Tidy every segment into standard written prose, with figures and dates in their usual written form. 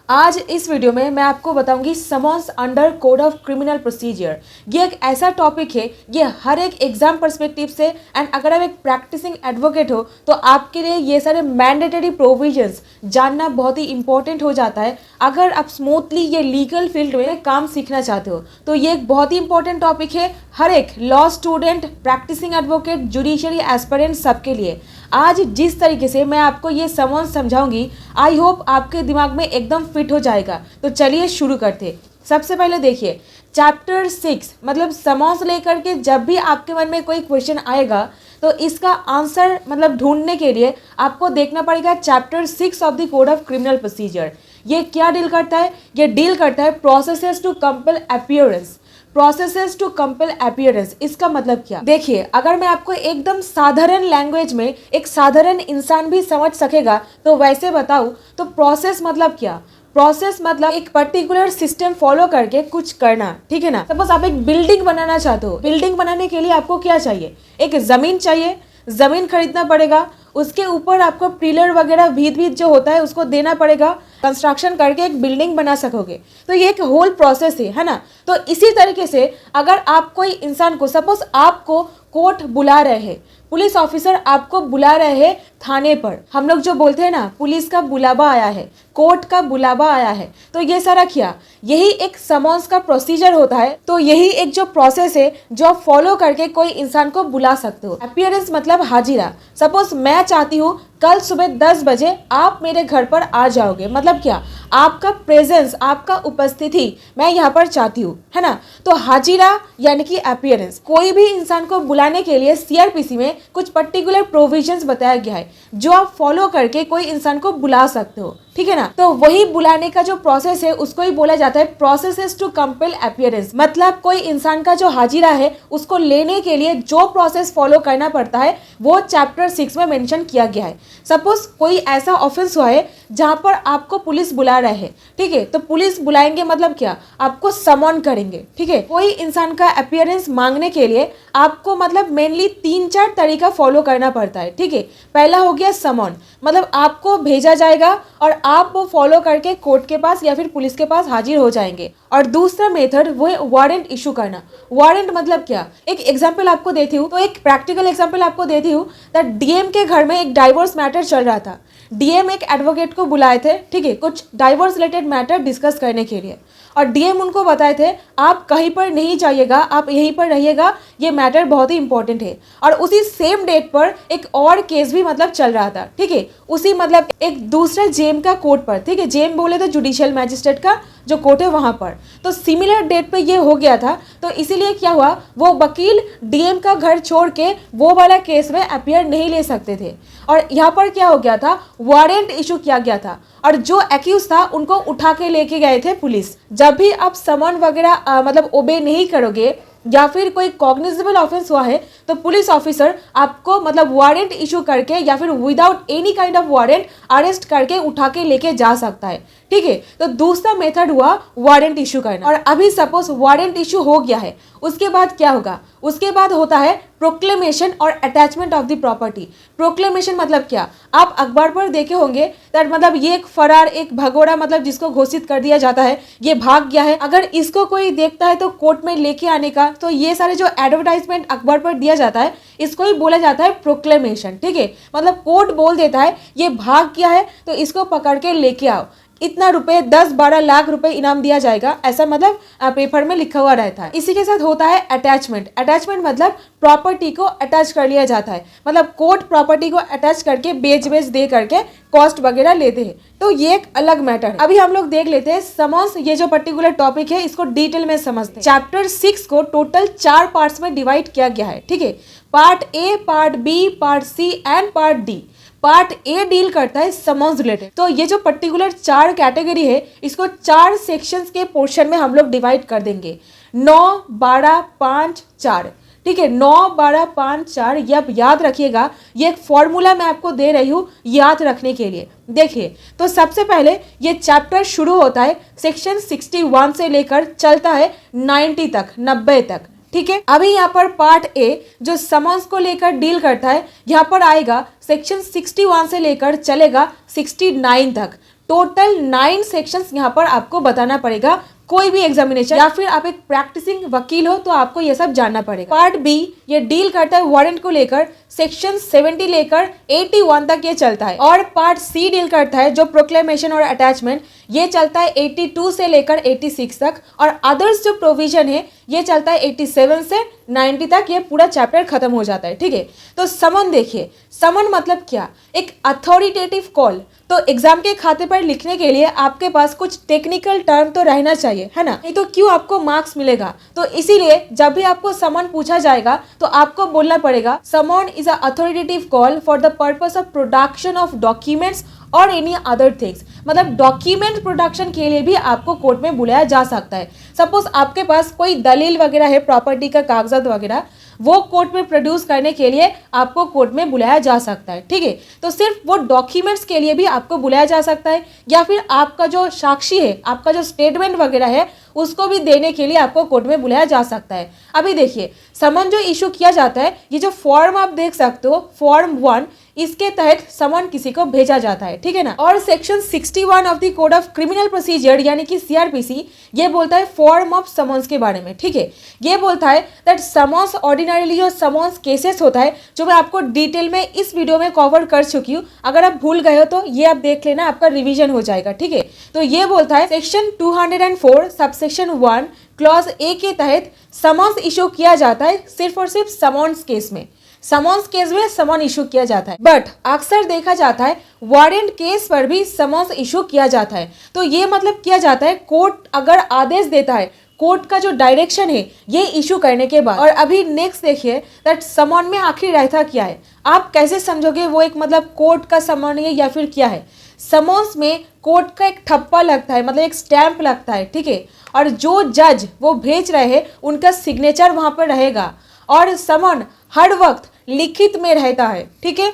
आज इस वीडियो में मैं आपको बताऊंगी summons under code of criminal procedure. ये एक ऐसा टॉपिक है, ये हर एक एग्जाम पर्सपेक्टिव से एंड अगर आप एक प्रैक्टिसिंग एडवोकेट हो तो आपके लिए ये सारे मैंडेटरी प्रोविजंस जानना बहुत ही इंपॉर्टेंट हो जाता है। अगर आप स्मूथली ये लीगल फील्ड में काम सीखना चाहते हो तो ये एक बहुत ही इंपॉर्टेंट टॉपिक है हर एक law student, practising advocate, judiciary aspirant सबके लिए। आज जिस तरीके से मैं आपको ये समन्स समझाऊंगी, आई होप आपके दिमाग में एकदम फिट हो जाएगा। तो चलिए शुरू करते। सबसे पहले देखिए, चैप्टर 6 मतलब समन्स लेकर के जब भी आपके मन में कोई क्वेश्चन आएगा तो इसका आंसर मतलब ढूंढने के लिए आपको देखना पड़ेगा chapter 6 of the code of criminal procedure. ये क्या डील करता है? ये डील करता है processes to compel appearance. Processes to compel appearance, इसका मतलब क्या? देखिए, अगर मैं आपको एकदम साधारण लैंग्वेज में एक साधारण इंसान भी समझ सकेगा तो वैसे बताऊं तो प्रोसेस मतलब क्या? प्रोसेस मतलब एक पर्टिकुलर सिस्टम फॉलो करके कुछ करना, ठीक है ना। सपोज आप एक बिल्डिंग बनाना चाहते हो, बिल्डिंग बनाने के लिए आपको क्या चाहिए? एक जमीन चाहिए, जमीन खरीदना पड़ेगा, उसके ऊपर आपको पिलर वगैरह भीत जो होता है उसको देना पड़ेगा, कंस्ट्रक्शन करके एक बिल्डिंग बना सकोगे। तो ये एक होल प्रोसेस है ना। तो इसी तरीके से अगर आप कोई इंसान को, सपोज आपको कोर्ट बुला रहे हैं, पुलिस ऑफिसर आपको बुला रहे हैं थाने पर, हम लोग जो बोलते हैं ना पुलिस का बुलावा आया है, कोर्ट का बुलावा आया है, तो ये सारा क्या? यही एक समन्स का प्रोसीजर होता है। तो यही एक जो प्रोसेस है जो आप फॉलो करके कोई इंसान को बुला सकते हो। अपीयरेंस मतलब हाजिरा। सपोज मैं चाहती हूँ कल सुबह 10 बजे आप मेरे घर पर आ जाओगे, मतलब क्या? आपका प्रेजेंस, आपका उपस्थिति मैं यहाँ पर चाहती हूँ, है ना। तो हाजिरा यानी कि अपीयरेंस। कोई भी इंसान को बुलाने के लिए सीआरपीसी में कुछ पर्टिकुलर प्रोविजंस बताया गया है जो आप फॉलो करके कोई इंसान को बुला सकते हो, ठीक है ना। तो वही बुलाने का जो प्रोसेस है उसको ही बोला जाता है प्रोसेसेस टू कंपेल अपीयरेंस। मतलब कोई इंसान का जो हाजिरा है उसको लेने के लिए जो प्रोसेस फॉलो करना पड़ता है वो चैप्टर 6 में मेंशन किया गया है। सपोज कोई ऐसा ऑफेंस हुआ है जहां पर आपको पुलिस बुला रहे हैं, ठीक है। तो पुलिस बुलाएंगे मतलब क्या? आपको समन करेंगे, ठीक है। कोई इंसान का अपीयरेंस मांगने के लिए आपको मतलब मेनली 3-4 तरीका फॉलो करना पड़ता है, ठीक है। पहला हो गया समन, मतलब आपको भेजा जाएगा और आप वो फॉलो करके कोर्ट के पास या फिर पुलिस के पास हाजिर हो जाएंगे। और दूसरा मेथड वो है वारंट इशू करना। वारंट मतलब क्या? एक एग्जांपल आपको देती हूँ, तो एक प्रैक्टिकल एग्जांपल आपको देती हूँ। दैट डीएम के घर में एक डाइवोर्स मैटर चल रहा था। डीएम एक एडवोकेट को बुलाए थे, ठीक है, कुछ डाइवोर्स रिलेटेड मैटर डिस्कस करने के लिए। और डीएम उनको बताए थे आप कहीं पर नहीं जाइएगा, आप यहीं पर रहिएगा, ये मैटर बहुत ही इंपॉर्टेंट है। और उसी सेम डेट पर एक और केस भी मतलब चल रहा था, ठीक है, उसी मतलब एक दूसरे जेम का कोर्ट पर, ठीक है। जेम बोले तो जुडिशियल मैजिस्ट्रेट का जो कोर्ट है वहां पर। तो सिमिलर डेट पे ये हो गया था। तो इसीलिए क्या हुआ, वो वकील डीएम का घर छोड़ के वो वाला केस में अपीयर नहीं ले सकते थे। और यहाँ पर क्या हो गया था, वारंट इशू किया गया था और जो एक्यूज था उनको उठा के लेके गए थे पुलिस। जब भी आप समन वगैरह मतलब ओबे नहीं करोगे या फिर कोई कॉग्निजेबल ऑफेंस हुआ है तो पुलिस ऑफिसर आपको मतलब वारंट इशू करके या फिर without any kind of warrant arrest करके उठा के लेके जा सकता है, ठीक है। तो दूसरा मेथड हुआ वारंट इशू करना। और अभी सपोज वारंट इशू हो गया है, उसके बाद क्या होगा? उसके बाद होता है प्रोक्लेमेशन और attachment of the property. Proclamation मतलब क्या? आप अखबार पर देखे होंगे दैट मतलब ये एक फरार, एक भगोड़ा, मतलब जिसको घोषित कर दिया जाता है ये भाग गया है। अगर इसको कोई देखता है तो कोर्ट में लेके आने का, तो ये सारे जो एडवर्टाइजमेंट अखबार पर दिया जाता है इसको ही बोला जाता है प्रोक्लेमेशन, ठीक है। मतलब कोर्ट बोल देता है ये भाग गया है तो इसको पकड़ के लेके आओ, इतना रुपए 10-12 लाख रुपए इनाम दिया जाएगा, ऐसा मतलब पेपर में लिखा हुआ रहता है। इसी के साथ होता है अटैचमेंट। अटैचमेंट मतलब प्रॉपर्टी को अटैच कर लिया जाता है, मतलब कोर्ट प्रॉपर्टी को अटैच करके बेच दे करके कॉस्ट वगैरह लेते हैं। तो ये एक अलग मैटर है। अभी हम लोग देख लेते हैं समन्स, ये जो पर्टिकुलर टॉपिक है इसको डिटेल में समझते हैं। चैप्टर 6 को टोटल 4 पार्ट्स में डिवाइड किया गया है, ठीक है। Part A, part B, part C and part D. Part A deal करता है समन्स रिलेटेड। तो ये जो पर्टिकुलर 4 कैटेगरी है इसको 4 सेक्शंस के पोर्शन में हम लोग डिवाइड कर देंगे। 9, 12, 5, 4, ठीक है। 9, 12, 5, 4 ये आप याद रखिएगा। ये एक फॉर्मूला मैं आपको दे रही हूँ याद रखने के लिए। देखिए, तो सबसे पहले ये चैप्टर शुरू होता है सेक्शन 61 से लेकर चलता है 90 तक, 90 तक, ठीक है। अभी यहाँ पर पार्ट ए जो समन्स को लेकर डील करता है, यहाँ पर आएगा सेक्शन 61 से लेकर चलेगा 69 तक। टोटल 9 सेक्शंस यहाँ पर आपको बताना पड़ेगा कोई भी एग्जामिनेशन, या फिर आप एक प्रैक्टिसिंग वकील हो तो आपको ये सब जानना पड़ेगा। पार्ट बी ये डील करता है वारंट को लेकर, सेक्शन 70 लेकर 81 तक ये चलता है। और पार्ट सी डील करता है जो प्रोक्लेमेशन और अटैचमेंट, ये चलता है 82 से लेकर 86 तक। और अदर्स जो प्रोविजन है ये चलता है 87 से 90 तक, ये पूरा चैप्टर खत्म हो जाता है। ठीक है, तो समन देखिए, समन मतलब क्या, एक अथॉरिटेटिव कॉल। तो एग्जाम के खाते पर लिखने के लिए आपके पास कुछ टेक्निकल टर्म तो रहना चाहिए, है ना, नहीं तो क्यों आपको मार्क्स मिलेगा। तो इसीलिए जब भी आपको समन पूछा जाएगा तो आपको बोलना पड़ेगा someone is a authoritative call for the purpose of production of documents और एनी अदर थिंग्स। मतलब डॉक्यूमेंट प्रोडक्शन के लिए भी आपको कोर्ट में बुलाया जा सकता है। सपोज आपके पास कोई दलील वगैरह है, प्रॉपर्टी का कागजात वगैरह, वो कोर्ट में प्रोड्यूस करने के लिए आपको कोर्ट में बुलाया जा सकता है। ठीक है, तो सिर्फ वो डॉक्यूमेंट्स के लिए भी आपको बुलाया जा सकता है, या फिर आपका जो साक्षी है, आपका जो स्टेटमेंट वगैरह है, उसको भी देने के लिए आपको कोर्ट में बुलाया जा सकता है। अभी देखिए, समन जो इशू किया जाता है, ये जो फॉर्म आप देख सकते हो, फॉर्म 1, इसके तहत समन किसी को भेजा जाता है। ठीक है ना। और section 61 of the code of criminal procedure यानी कि सीआरपीसी ये बोलता है फॉर्म ऑफ समन्स के बारे में। ठीक है, ये बोलता है दैट समन्स ऑर्डिनरीली जो समन्स केसेस होता है, जो मैं आपको डिटेल में इस वीडियो में कवर कर चुकी हूँ, अगर आप भूल गए हो तो ये आप देख लेना, आपका रिवीजन हो जाएगा। ठीक है, तो ये बोलता है सेक्शन 204 सबसेक्शन 1 क्लॉज ए के तहत समन्स इशू किया जाता है सिर्फ और सिर्फ समन्स केस में। समन्स केस में समन इशू किया जाता है, बट अक्सर देखा जाता है वारंट केस पर भी समन्स इशू किया जाता है। तो ये मतलब किया जाता है कोर्ट अगर आदेश देता है, कोर्ट का जो डायरेक्शन है ये इशू करने के बाद। और अभी नेक्स्ट देखिए दैट समन में आखिर रहता क्या है, आप कैसे समझोगे वो एक मतलब कोर्ट का समन है या फिर क्या है। समन्स में कोर्ट का एक ठप्पा लगता है, मतलब एक स्टैंप लगता है। ठीक है, और जो जज वो भेज रहे हैं उनका सिग्नेचर वहां पर रहेगा, और समन हर वक्त लिखित में रहता है। ठीक है,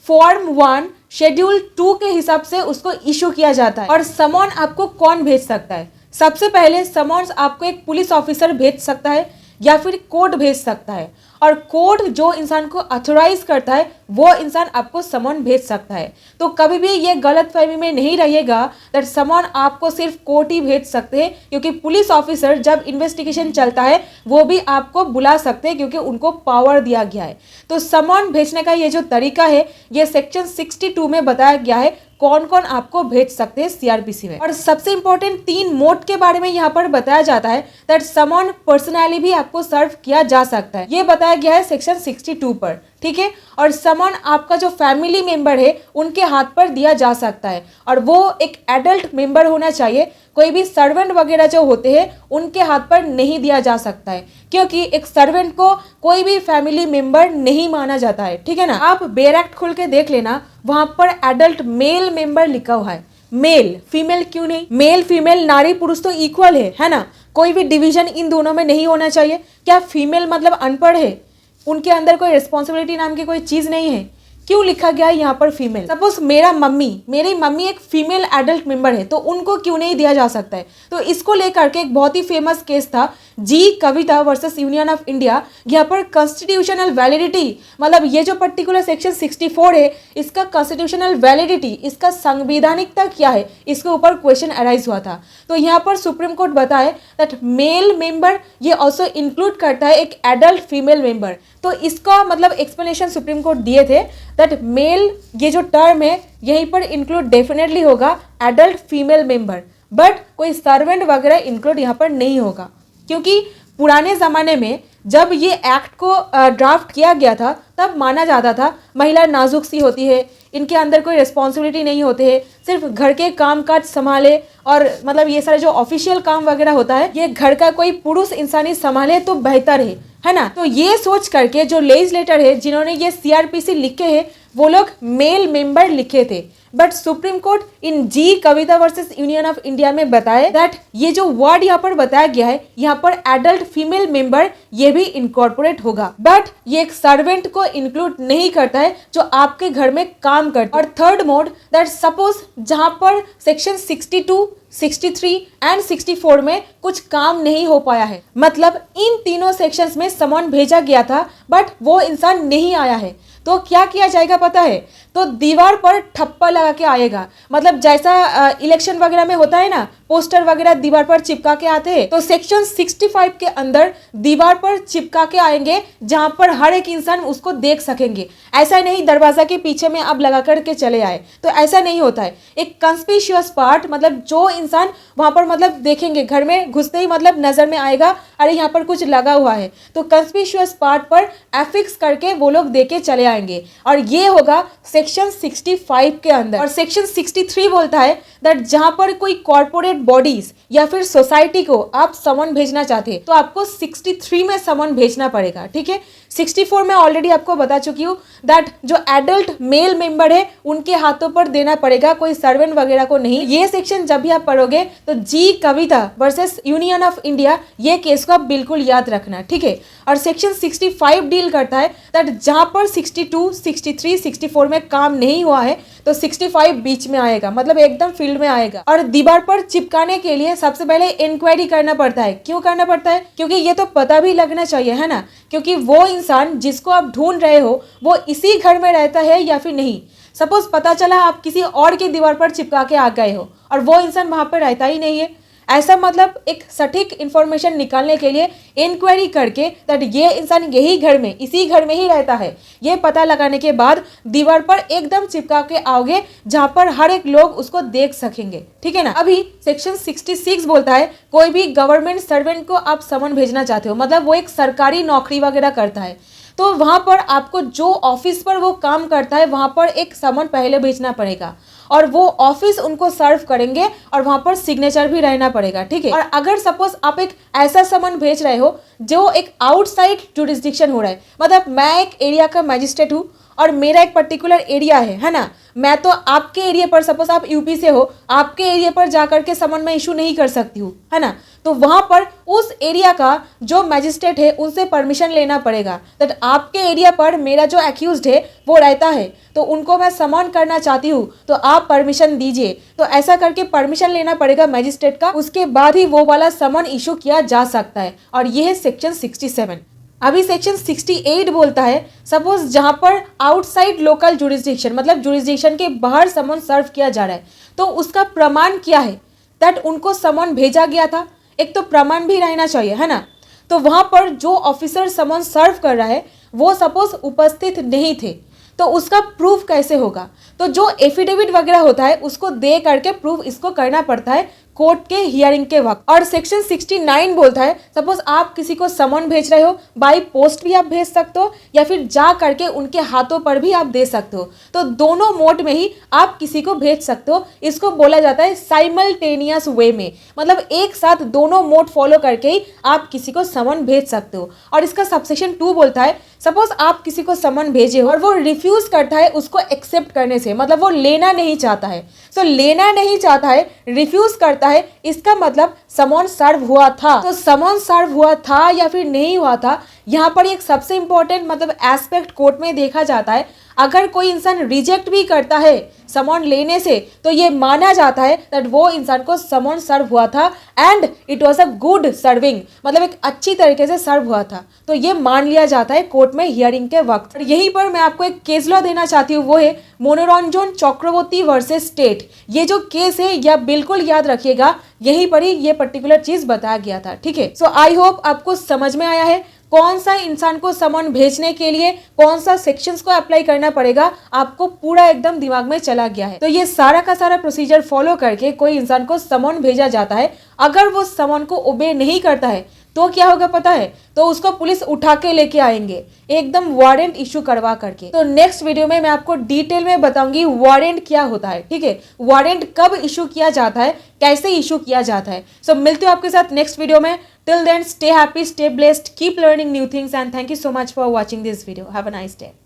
फॉर्म 1 शेड्यूल 2 के हिसाब से उसको इशू किया जाता है। और समन आपको कौन भेज सकता है, सबसे पहले समन्स आपको एक पुलिस ऑफिसर भेज सकता है या फिर कोर्ट भेज सकता है। और कोर्ट जो इंसान को अथोराइज करता है वो इंसान आपको समन भेज सकता है। तो कभी भी ये गलतफहमी में नहीं रहिएगा दैट समन आपको सिर्फ कोर्ट ही भेज सकते हैं, क्योंकि पुलिस ऑफिसर जब इन्वेस्टिगेशन चलता है वो भी आपको बुला सकते हैं, क्योंकि उनको पावर दिया गया है। तो समन भेजने का ये जो तरीका है ये सेक्शन 62 में बताया गया है कौन कौन आपको भेज सकते हैं सीआरपीसी में। और सबसे इंपॉर्टेंट 3 मोड के बारे में यहाँ पर बताया जाता है दैट समन पर्सनली भी आपको सर्व किया जा सकता है, ये बताया गया है सेक्शन 62 पर। ठीक है, और समन आपका जो फैमिली मेंबर है उनके हाथ पर दिया जा सकता है, और वो एक एडल्ट मेंबर होना चाहिए। कोई भी सर्वेंट वगैरह जो होते हैं उनके हाथ पर नहीं दिया जा सकता है, क्योंकि एक सर्वेंट को कोई भी फैमिली मेंबर नहीं माना जाता है। ठीक है ना, आप बेयर एक्ट खोल के देख लेना, वहां पर एडल्ट मेल मेंबर लिखा हुआ है। मेल फीमेल क्यों नहीं, मेल फीमेल नारी पुरुष तो इक्वल है ना, कोई भी डिवीजन इन दोनों में नहीं होना चाहिए। क्या फीमेल मतलब अनपढ़ है, उनके अंदर कोई रिस्पॉन्सिबिलिटी नाम की कोई चीज नहीं है, क्यों लिखा गया है यहाँ पर फीमेल। सपोज मेरी मम्मी एक फीमेल एडल्ट मेंबर है तो उनको क्यों नहीं दिया जा सकता है। तो इसको लेकर के एक बहुत ही फेमस केस था जी Kavita versus Union of India. यहाँ पर कॉन्स्टिट्यूशनल वैलिडिटी मतलब ये जो पर्टिकुलर सेक्शन 64 है इसका कॉन्स्टिट्यूशनल वैलिडिटी, इसका संवैधानिकता क्या है, इसके ऊपर क्वेश्चन अराइज हुआ था। तो यहाँ पर सुप्रीम कोर्ट बताए दैट मेल मेंबर ये ऑल्सो इंक्लूड करता है एक एडल्ट फीमेल मेंबर। तो इसका मतलब एक्सप्लेनेशन सुप्रीम कोर्ट दिए थे दैट मेल ये जो टर्म है यहीं पर इंक्लूड डेफिनेटली होगा एडल्ट फीमेल मेंबर, बट कोई सर्वेंट वगैरह इंक्लूड यहाँ पर नहीं होगा, क्योंकि पुराने ज़माने में जब ये एक्ट को ड्राफ्ट किया गया था तब माना जाता था महिला नाजुक सी होती है, इनके अंदर कोई रिस्पॉन्सिबिलिटी नहीं होते हैं, सिर्फ घर के काम काज संभाले और मतलब ये सारे जो ऑफिशियल काम वगैरह होता है ये घर का कोई पुरुष इंसान ही संभाले तो बेहतर है ना। तो ये सोच करके जो लेजिस्लेटर है जिन्होंने ये सीआरपीसी लिखे हैं वो लोग मेल मेंबर लिखे थे, but Supreme Court in G Kavita versus Union of India में बताया दैट ये जो वर्ड यहाँ पर बताया गया है यहाँ पर एडल्ट फीमेल मेंबर ये भी इनकॉर्पोरेट होगा, बट ये एक सर्वेंट को इंक्लूड नहीं करता है जो आपके घर में काम करता है। और थर्ड मोड दैट सपोज जहाँ पर सेक्शन 62, 63 एंड 64 में कुछ काम नहीं हो पाया है, मतलब इन तीनों सेक्शंस में समन भेजा गया था बट वो इंसान नहीं आया है, तो क्या किया जाएगा पता है, तो दीवार पर ठप्पा लगा के आएगा। मतलब जैसा इलेक्शन वगैरह में होता है ना, पोस्टर वगैरह दीवार पर चिपका के आते हैं, तो सेक्शन 65 के अंदर दीवार पर चिपका के आएंगे जहां पर हर एक इंसान उसको देख सकेंगे। ऐसा नहीं दरवाजा के पीछे में आप लगा करके चले आए, तो ऐसा नहीं होता है। एक कंस्पिशियस पार्ट, मतलब जो इंसान वहां पर मतलब देखेंगे, घर में घुसते ही मतलब नजर में आएगा अरे यहाँ पर कुछ लगा हुआ है, तो कंस्पिशियस पार्ट पर एफिक्स करके वो लोग देके चले आएंगे। और ये होगा सेक्शन 65 के अंदर। और सेक्शन 63 बोलता है दैट जहां पर कोई कॉर्पोरेट बॉडीज या फिर सोसाइटी को आप समन भेजना चाहते हैं तो आपको 63 में समन भेजना पड़ेगा, ठीक है। 64 में ऑलरेडी आपको बता चुकी हूँ दैट जो एडल्ट मेल मेंबर है उनके हाथों पर देना पड़ेगा, कोई सर्वेंट वगैरह को नहीं। ये सेक्शन जब भी आप पढ़ोगे तो जी Kavita versus Union of India, ये केस को आप बिल्कुल याद रखना, ठीक है। और सेक्शन 65 डील करता है दैट जहां पर 62, 63, 64 में काम नहीं हुआ है तो 65 बीच में आएगा, मतलब एकदम फील्ड में आएगा। और दीवार पर चिपकाने के लिए सबसे पहले इंक्वायरी करना पड़ता है। क्यों करना पड़ता है? क्योंकि ये तो पता भी लगना चाहिए, है ना, क्योंकि वो इंसान जिसको आप ढूंढ रहे हो वो इसी घर में रहता है या फिर नहीं। सपोज पता चला आप किसी और की दीवार पर चिपका के आ गए हो और वो इंसान वहां पर रहता ही नहीं है, ऐसा मतलब एक सटीक इंफॉर्मेशन निकालने के लिए इंक्वायरी करके दैट ये इंसान यही घर में, इसी घर में ही रहता है, ये पता लगाने के बाद दीवार पर एकदम चिपका के आओगे जहां पर हर एक लोग उसको देख सकेंगे, ठीक है ना। अभी सेक्शन 66 बोलता है कोई भी गवर्नमेंट सर्वेंट को आप समन भेजना चाहते हो, मतलब वो एक सरकारी नौकरी वगैरह करता है, तो वहां पर आपको जो ऑफिस पर वो काम करता है वहां पर एक समन पहले भेजना पड़ेगा और वो ऑफिस उनको सर्व करेंगे और वहां पर सिग्नेचर भी रहना पड़ेगा, ठीक है। और अगर सपोज आप एक ऐसा समन भेज रहे हो जो एक आउटसाइड जुरिस्डिक्शन हो रहा है, मतलब मैं एक एरिया का मैजिस्ट्रेट हूँ और मेरा एक पर्टिकुलर एरिया है ना, मैं तो आपके एरिया पर, सपोज आप यूपी से हो, आपके एरिया पर जाकर के समन में इशू नहीं कर सकती हूँ, है ना, तो वहां पर उस एरिया का जो मैजिस्ट्रेट है उनसे परमिशन लेना पड़ेगा दैट आपके एरिया पर मेरा जो एक्यूज्ड है वो रहता है तो उनको मैं समन करना चाहती हूँ तो आप परमिशन दीजिए। तो ऐसा करके परमिशन लेना पड़ेगा मैजिस्ट्रेट का, उसके बाद ही वो वाला समन इशू किया जा सकता है। और ये है सेक्शन 67। अभी सेक्शन 68 बोलता है सपोज जहां पर आउटसाइड लोकल जुरिस्डिक्शन, मतलब जुरिस्डिक्शन के बाहर समन सर्व किया जा रहा है, तो उसका प्रमाण क्या है दैट उनको समन भेजा गया था, एक तो प्रमाण भी रहना चाहिए, है ना। तो वहां पर जो ऑफिसर समन सर्व कर रहा है वो सपोज उपस्थित नहीं थे तो उसका प्रूफ कैसे होगा, तो जो एफिडेविट वगैरह होता है उसको दे करके प्रूफ इसको करना पड़ता है कोर्ट के हियरिंग के वक्त। और सेक्शन 69 बोलता है सपोज आप किसी को समन भेज रहे हो, बाय पोस्ट भी आप भेज सकते हो या फिर जा करके उनके हाथों पर भी आप दे सकते हो, तो दोनों मोड में ही आप किसी को भेज सकते हो। इसको बोला जाता है साइमल्टेनियस वे में, मतलब एक साथ दोनों मोड फॉलो करके ही आप किसी को समन भेज सकते हो। और इसका सबसेक्शन 2 बोलता है सपोज आप किसी को समन भेजे हो और वो रिफ्यूज करता है उसको एक्सेप्ट करने से, मतलब वो लेना नहीं चाहता है, सो लेना नहीं चाहता है, रिफ्यूज करता है, इसका मतलब समन सर्व हुआ था। तो समन सर्व हुआ था या फिर नहीं हुआ था, यहाँ पर एक सबसे इंपॉर्टेंट मतलब एस्पेक्ट कोर्ट में देखा जाता है। अगर कोई इंसान रिजेक्ट भी करता है समन लेने से तो ये माना जाता है दैट वो इंसान को समन सर्व हुआ था and it was a good serving, मतलब एक अच्छी तरीके से सर्व हुआ था, तो ये मान लिया जाता है कोर्ट में हियरिंग के वक्त। यहीं पर मैं आपको एक केस लॉ देना चाहती हूँ, वो है मनोरंजन चक्रवर्ती वर्सेस स्टेट। ये जो केस है यह बिल्कुल याद रखिएगा, यहीं पर ही ये पर्टिकुलर चीज बताया गया था, ठीक है। सो आई होप आपको समझ में आया है कौन सा इंसान को समन भेजने के लिए कौन सा सेक्शंस को अप्लाई करना पड़ेगा, आपको पूरा एकदम दिमाग में चला गया है। तो ये सारा का सारा प्रोसीजर फॉलो करके कोई इंसान को समन भेजा जाता है। अगर वो समन को ओबे नहीं करता है तो क्या होगा पता है, तो उसको पुलिस उठा के लेके आएंगे एकदम वारंट इशू करवा करके। तो नेक्स्ट वीडियो में मैं आपको डिटेल में बताऊंगी वारंट क्या होता है, ठीक है, वारंट कब इशू किया जाता है, कैसे इशू किया जाता है। सो मिलते हो आपके साथ नेक्स्ट वीडियो में। Till then stay happy, stay blessed, keep learning new things and thank you so much for watching this video. Have a nice day.